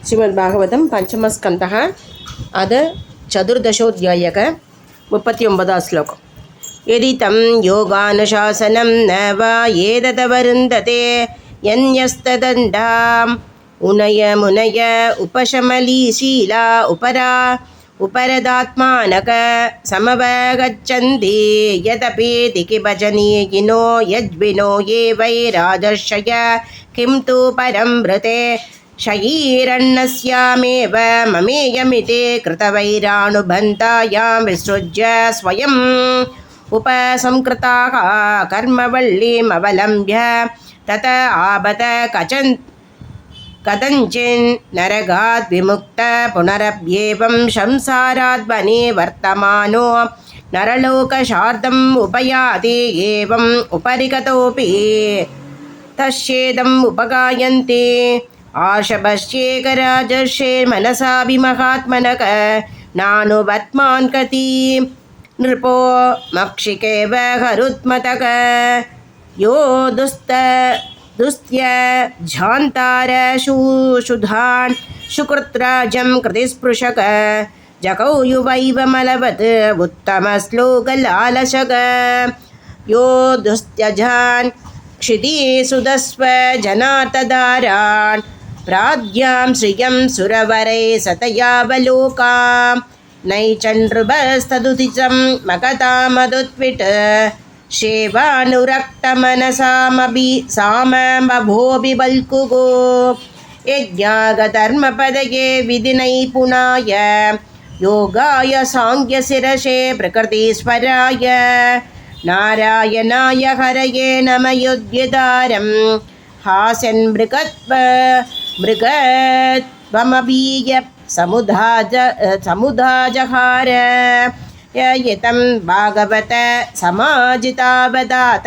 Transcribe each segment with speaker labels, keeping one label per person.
Speaker 1: श्रीमद्भागवतं पञ्चमस्कन्धः अद चतुर्दशोऽध्यायः 39 श्लोकः। यदि तं योगानुशासनं न वा एतदवरुन्धते यन्यस्तदण्डाम् उनय मुनय उपशमलीशीला उपरदात्मानक समवगच्छन्ति यदपि भजनीयिनो यज्विनो ये वै राजर्षय किं तु परं वृते शयीरण्यस्यामेव ममेयमिति कृतवैरानुबन्धायां विसृज्य स्वयम् उपसंकृताः कर्मवल्लीमवलम्ब्य तत आबत कथञ्चिन् नरकात् विमुक्त पुनरप्येवं संसाराद्वने वर्तमानो नरलोकशार्दम् उपयाति एवम् उपरिगतोऽपि तस्येदम् उपगायन्ति आशभस्येकराजर्षेर्मनसाभिमहात्मनः नानुवर्त्मान् कति नृपो मक्षिकेव हरुत्मतः यो दुस्त्यजान्तारशुधान् सुकृत्राजं कृतिस्पृशक जगौ युवैव मलवत् उत्तमश्लोकलालशक यो दुस्त्यजान् क्षितिसुदस्व जनार्तदारान् प्राद्यां श्रियं सुरवरे सतयावलोकां नैचन्द्रुभस्तदुतिचं मकतामदुत्विट शेवानुरक्तमनसामभोभिबल्कुगो यज्ञागधर्मपदये विधिनैपुणाय योगाय साङ्ख्यशिरसे प्रकृतिस्वराय नारायणाय हरये नमयुद्यदारं हास्यन् मृगत्वमबीय समुदाजहार यतं भागवत समाजितावदात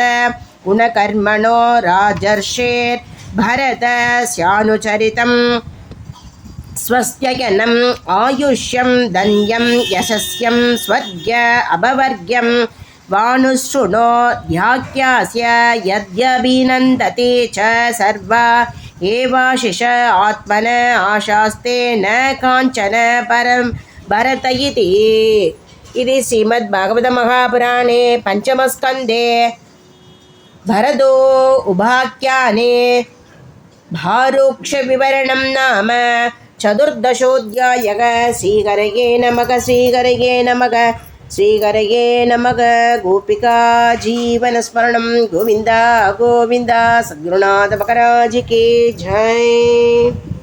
Speaker 1: गुणकर्मणो राजर्षेर्भरतस्यानुचरितं स्वस्त्ययनम् आयुष्यं धन्यं यशस्यं स्वर्ग्य अभवर्ग्यं वानुशृणो ध्याख्यास्य यद्यभिनन्दते च सर्व एवाशिष आत्मन आशास्ते न काञ्चन परं भरत इति। इति श्रीमद्भागवतमहापुराणे पञ्चमस्कन्धे भरतो उपाख्याने भारोक्षविवरणं नाम चतुर्दशोऽध्यायः। श्रीहरये नमः श्रीहरये नमः श्रीहरये नमः। गोपिका जीवनस्मरणं गोविन्द गोविन्द। सद्गुरुनाथ महाराज की जय।